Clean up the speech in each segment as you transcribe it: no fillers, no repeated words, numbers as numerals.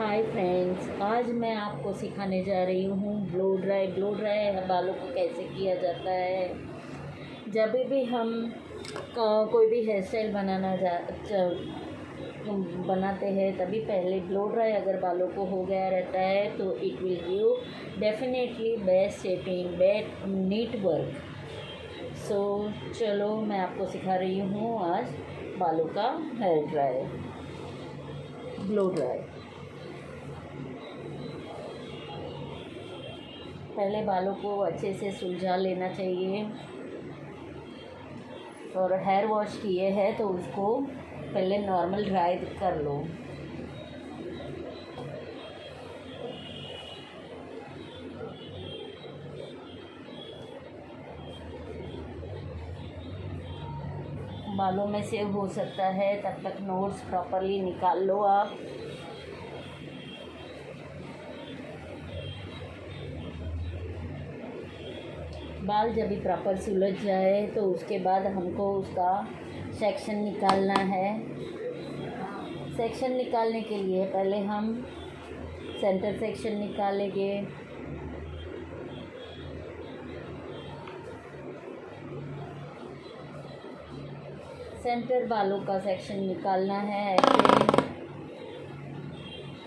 Hi friends, आज मैं आपको सिखाने जा रही हूँ ब्लो ड्राई बालों को कैसे किया जाता है। जब भी हम कोई भी हेयर स्टाइल बनाते हैं तभी पहले ब्लो ड्राई अगर बालों को हो गया रहता है तो it will give definitely best shaping, best neat work. So चलो मैं आपको सिखा रही हूँ आज बालों का हेयर ड्राई ब्लो ड्राई। पहले बालों को अच्छे से सुलझा लेना चाहिए और हेयर वॉश किए हैं तो उसको पहले नॉर्मल ड्राई कर लो। बालों में से हो सकता है तब तक नोट्स प्रॉपरली निकाल लो आप। बाल जब भी प्रॉपर सुलझ जाए तो उसके बाद हमको उसका सेक्शन निकालना है। सेक्शन निकालने के लिए पहले हम सेंटर सेक्शन निकालेंगे। सेंटर बालों का सेक्शन निकालना है ऐसे।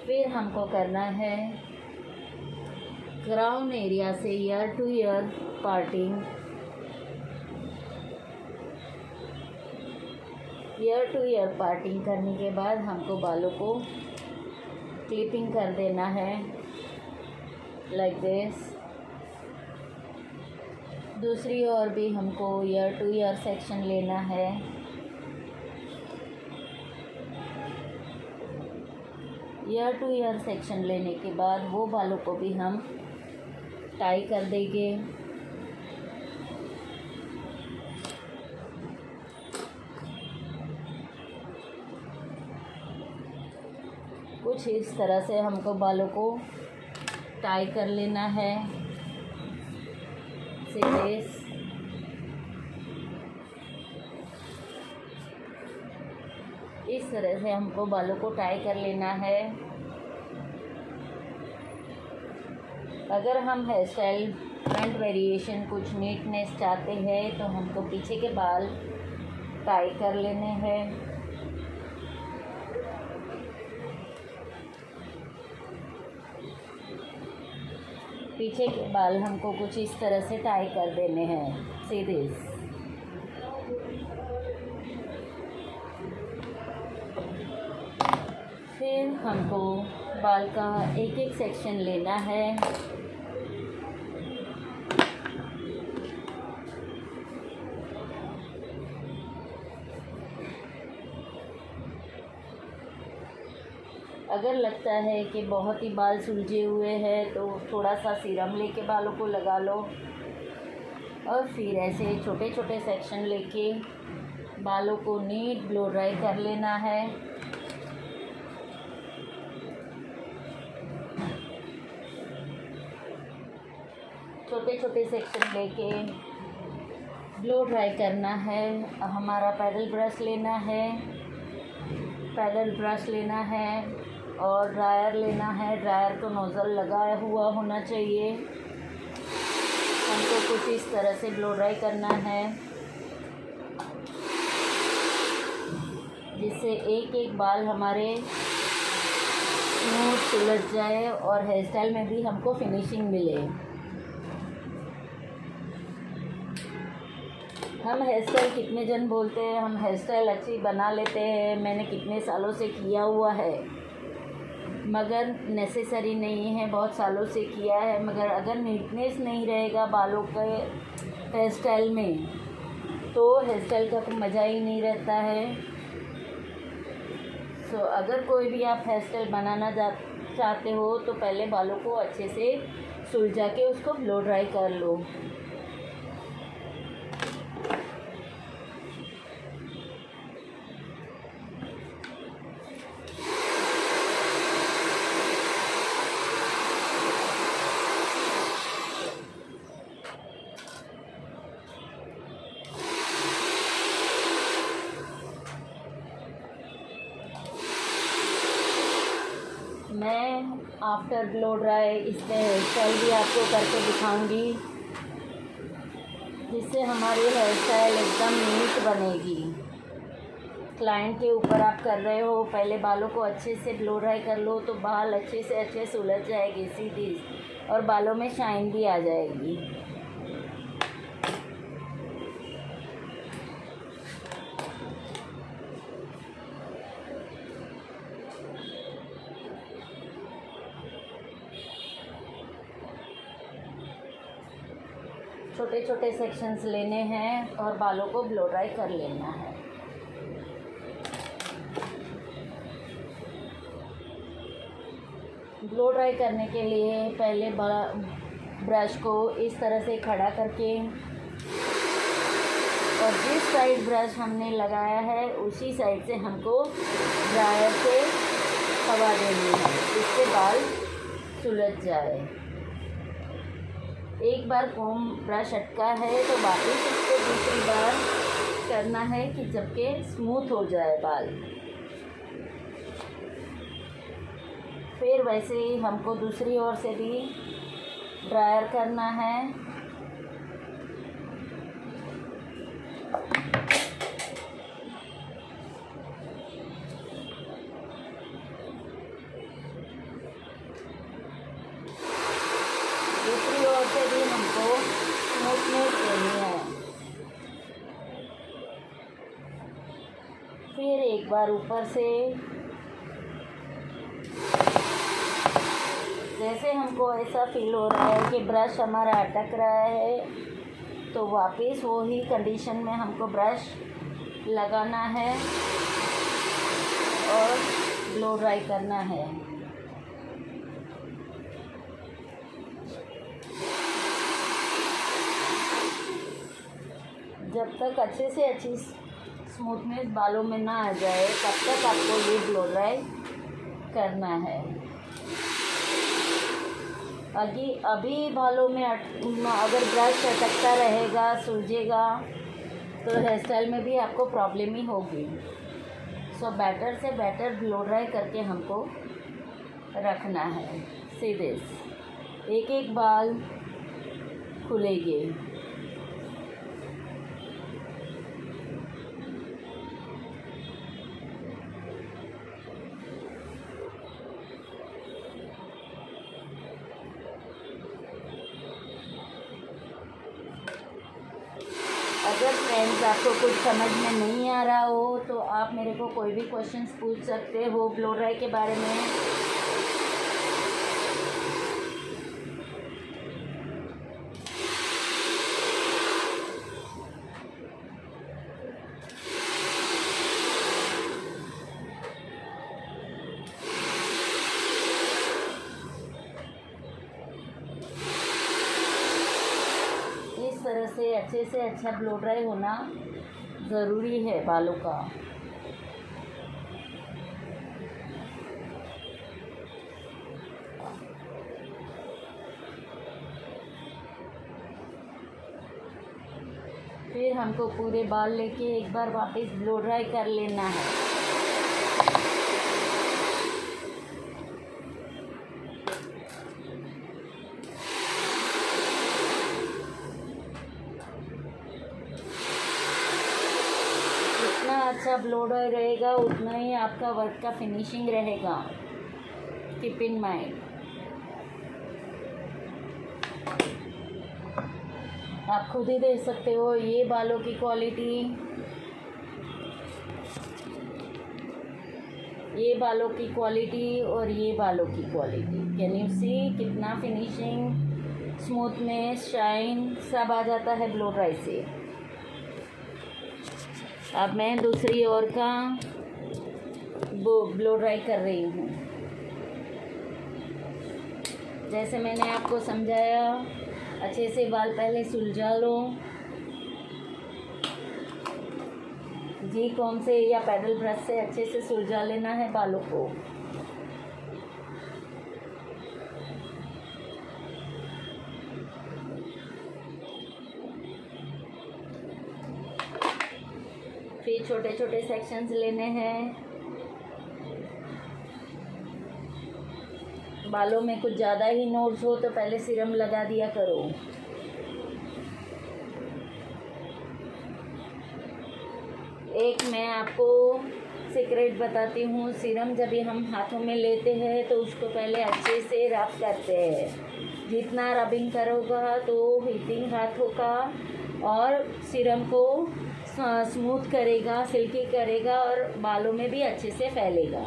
फिर हमको करना है क्राउन एरिया से ear to ear parting. Ear to ear parting करने के बाद हमको बालों को क्लिपिंग कर देना है लाइक दिस। दूसरी ओर भी हमको ईयर टू ईयर सेक्शन लेना है। ईयर टू ईयर सेक्शन लेने के बाद वो बालों को भी हम टाई कर देंगे। कुछ इस तरह से हमको बालों को टाई कर लेना है सीधे। इस तरह से हमको बालों को टाई कर लेना है। अगर हम हेयर स्टाइल फ्रंट वेरिएशन कुछ नीटनेस चाहते हैं तो हमको पीछे के बाल टाई कर लेने हैं। पीछे के बाल हमको कुछ इस तरह से टाई कर देने हैं सीधे। फिर हमको बाल का एक एक सेक्शन लेना है। अगर लगता है कि बहुत ही बाल सुलझे हुए हैं तो थोड़ा सा सीरम लेके बालों को लगा लो और फिर ऐसे छोटे छोटे सेक्शन लेके बालों को नीट ब्लो ड्राई कर लेना है। छोटे छोटे सेक्शन लेके ब्लो ड्राई करना है। हमारा पैडल ब्रश लेना है, और ड्रायर लेना है। ड्रायर को नोज़ल लगाया हुआ होना चाहिए। हमको कुछ इस तरह से ब्लो ड्राई करना है जिससे एक एक बाल हमारे स्मूथ सुलझ जाए और हेयर स्टाइल में भी हमको फिनिशिंग मिले। हम हेयर स्टाइल कितने जन बोलते हैं हम हेयर स्टाइल अच्छी बना लेते हैं, मैंने कितने सालों से किया हुआ है, मगर नेसेसरी नहीं है। बहुत सालों से किया है मगर अगर नीटनेस नहीं रहेगा बालों के हेयर स्टाइल में तो हेयर स्टाइल का तो मज़ा ही नहीं रहता है। सो अगर कोई भी आप हेयर स्टाइल बनाना चाहते हो तो पहले बालों को अच्छे से सुलझा के उसको ब्लो ड्राई कर लो। मैं आफ्टर ब्लो ड्राई इसमें हेयर स्टाइल भी आपको करके दिखाऊंगी, जिससे हमारी हेयर स्टाइल एकदम नीट बनेगी। क्लाइंट के ऊपर आप कर रहे हो, पहले बालों को अच्छे से ब्लो ड्राई कर लो तो बाल अच्छे से अच्छे सुलझ जाएगी सीधी, और बालों में शाइन भी आ जाएगी। छोटे छोटे सेक्शंस लेने हैं और बालों को ब्लो ड्राई कर लेना है। ब्लो ड्राई करने के लिए पहले ब्रश को इस तरह से खड़ा करके, और जिस साइड ब्रश हमने लगाया है उसी साइड से हमको ड्रायर से हवा देनी है, इससे बाल सुलझ जाए। एक बार कोम ब्रश अटका है तो वापस इसको दूसरी बार करना है कि जबकि स्मूथ हो जाए बाल। फिर वैसे ही हमको दूसरी ओर से भी ड्रायर करना है। दूसरी ओर से भी हमको स्मूथनेस लेनी है। फिर एक बार ऊपर से, जैसे हमको ऐसा फील हो रहा है कि ब्रश हमारा अटक रहा है, तो वापस वही कंडीशन में हमको ब्रश लगाना है और ब्लो ड्राई करना है। जब तक अच्छे से अच्छी स्मूथनेस बालों में ना आ जाए तब तक आपको ये ब्लो ड्राई करना है। अभी बालों में अगर ब्रश अटकता रहेगा, सूझेगा, तो हेयर स्टाइल में भी आपको प्रॉब्लम ही होगी। सो बेटर से बेटर ब्लो ड्राई करके हमको रखना है। सीधे एक एक बाल खुलेंगे। अगर फ्रेंड्स आपको कुछ समझ में नहीं आ रहा हो तो आप मेरे को कोई भी क्वेश्चंस पूछ सकते हो ब्लो ड्राई के बारे में। इस तरह से अच्छे से अच्छा ब्लो ड्राई होना ज़रूरी है बालों का। फिर हमको पूरे बाल लेके एक बार वापस ब्लो ड्राई कर लेना है। जितना अच्छा ब्लो ड्राई रहेगा उतना ही आपका वर्क का फिनिशिंग रहेगा। Keep in mind. आप खुद ही देख सकते हो ये बालों की क्वालिटी, ये बालों की क्वालिटी और ये बालों की क्वालिटी। कैन यू सी कितना फिनिशिंग, स्मूथनेस, शाइन सब आ जाता है ब्लो ड्राई से। अब मैं दूसरी ओर का ब्लो ड्राई कर रही हूँ। जैसे मैंने आपको समझाया, अच्छे से बाल पहले सुलझा लो। जी कॉम से या पैडल ब्रश से अच्छे से सुलझा लेना है बालों को। फिर छोटे छोटे सेक्शंस लेने हैं। बालों में कुछ ज़्यादा ही नोड्स हो तो पहले सीरम लगा दिया करो। एक मैं आपको सीक्रेट बताती हूँ, सीरम जब भी हम हाथों में लेते हैं तो उसको पहले अच्छे से रब करते हैं। जितना रबिंग करोगा तो हीटिंग हाथों का और सीरम को स्मूथ करेगा, सिल्की करेगा और बालों में भी अच्छे से फैलेगा।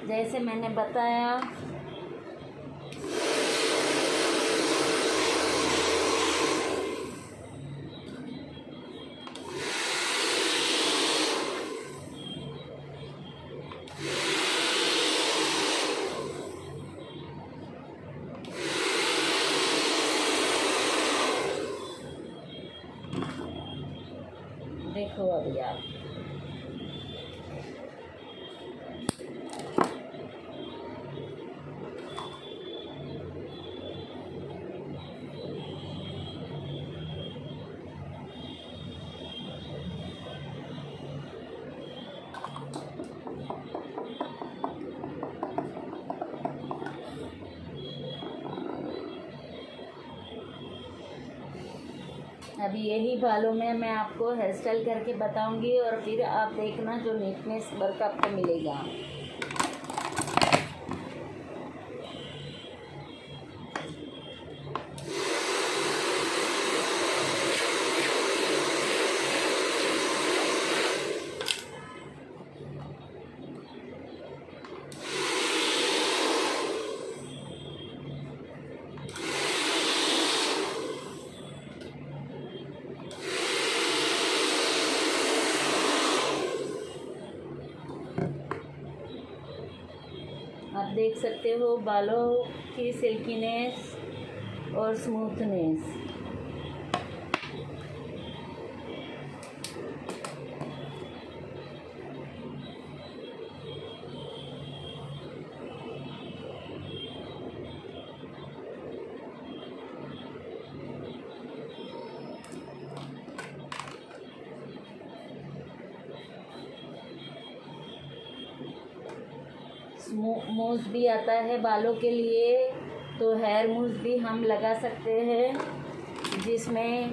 जैसे मैंने बताया, देखो अभी आप अभी यही बालों में मैं आपको हेयर स्टाइल करके बताऊंगी और फिर आप देखना जो नीटनेस वर्क आपको मिलेगा। आप देख सकते हो बालों की सिल्कीनेस और स्मूथनेस। मूस भी आता है बालों के लिए, तो हेयर मूस भी हम लगा सकते हैं, जिसमें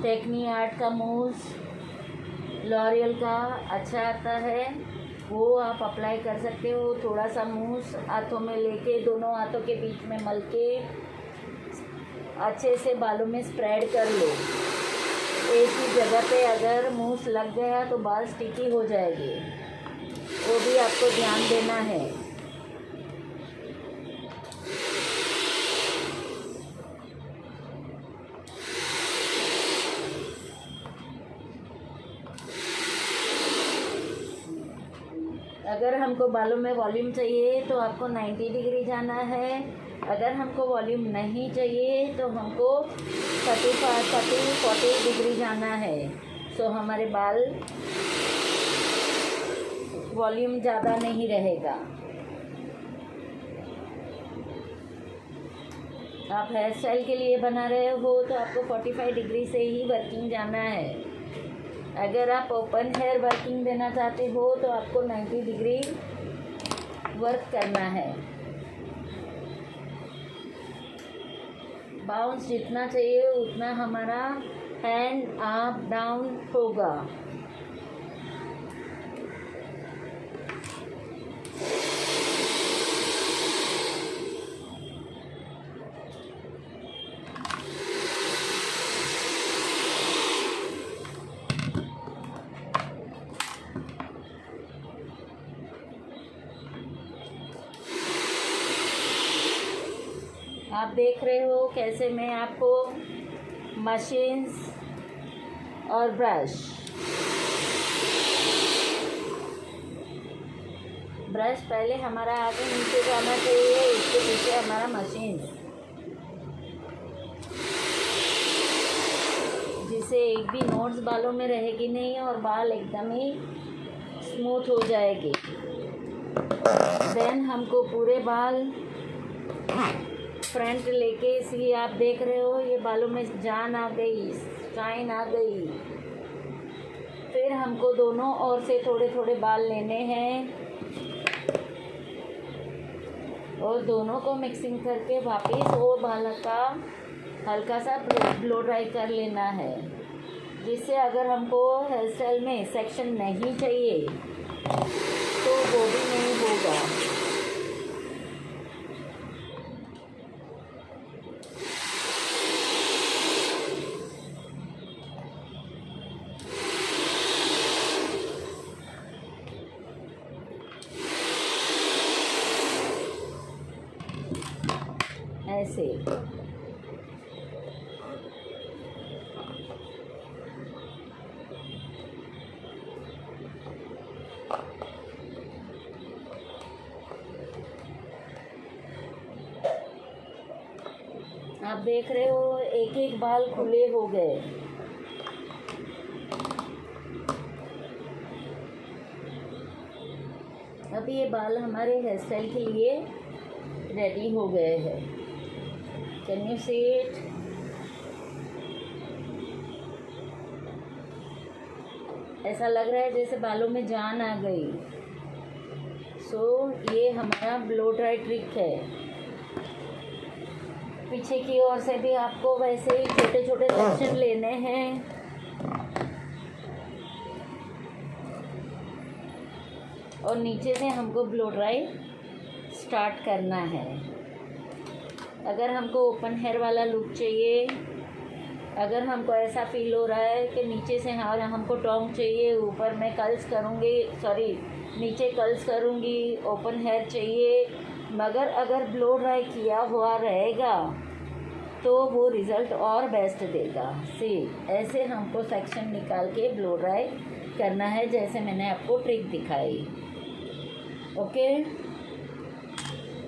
टेक्नी आर्ट का मूस, लॉरियल का अच्छा आता है, वो आप अप्लाई कर सकते हो। थोड़ा सा मूस हाथों में लेके दोनों हाथों के बीच में मल के अच्छे से बालों में स्प्रेड कर लो। एक ही जगह पे अगर मूस लग गया तो बाल स्टिकी हो जाएंगे, वो भी आपको ध्यान देना है। अगर हमको बालों में वॉल्यूम चाहिए तो आपको 90 डिग्री जाना है। अगर हमको वॉल्यूम नहीं चाहिए तो हमको 40 डिग्री जाना है। सो हमारे बाल वॉल्यूम ज़्यादा नहीं रहेगा। आप हेयर स्टाइल के लिए बना रहे हो तो आपको 45 डिग्री से ही वर्किंग जाना है। अगर आप ओपन हेयर वर्किंग देना चाहते हो तो आपको 90 डिग्री वर्क करना है। बाउंस जितना चाहिए उतना हमारा हैंड अप डाउन होगा। आप देख रहे हो कैसे मैं आपको मशीन्स और ब्रश पहले हमारा आगे नीचे जाना चाहिए, इसके पीछे हमारा मशीन, जिससे एक भी नोट्स बालों में रहेगी नहीं और बाल एकदम ही स्मूथ हो जाएगी। देन हमको पूरे बाल फ्रंट लेके, इसलिए आप देख रहे हो ये बालों में जान आ गई, शाइन आ गई। फिर हमको दोनों ओर से थोड़े थोड़े बाल लेने हैं और दोनों को मिक्सिंग करके वापस वो बाल का हल्का सा ब्लो ड्राई कर लेना है, जिससे अगर हमको हेयर स्टाइल में सेक्शन नहीं चाहिए तो वो भी नहीं होगा। ऐसे आप देख रहे हो एक एक बाल खुले हो गए। अब ये बाल हमारे हेयर स्टाइल के लिए रेडी हो गए हैं। Can you see it? ऐसा लग रहा है जैसे बालों में जान आ गई। ये हमारा ब्लो ड्राई ट्रिक है। पीछे की ओर से भी आपको वैसे ही छोटे छोटे सेक्शन लेने हैं और नीचे से हमको ब्लो ड्राई स्टार्ट करना है। अगर हमको ओपन हेयर वाला लुक चाहिए, अगर हमको ऐसा फील हो रहा है कि नीचे से हमको टॉन्ग चाहिए, ऊपर मैं कर्ल्स करूँगी, नीचे कर्ल्स करूँगी, ओपन हेयर चाहिए, मगर अगर ब्लो ड्राई किया हुआ रहेगा तो वो रिज़ल्ट और बेस्ट देगा। ऐसे हमको सेक्शन निकाल के ब्लो ड्राई करना है, जैसे मैंने आपको ट्रिक दिखाई। ओके,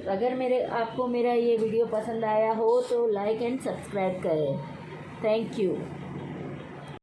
अगर आपको मेरा ये वीडियो पसंद आया हो तो लाइक एंड सब्सक्राइब करें। Thank you.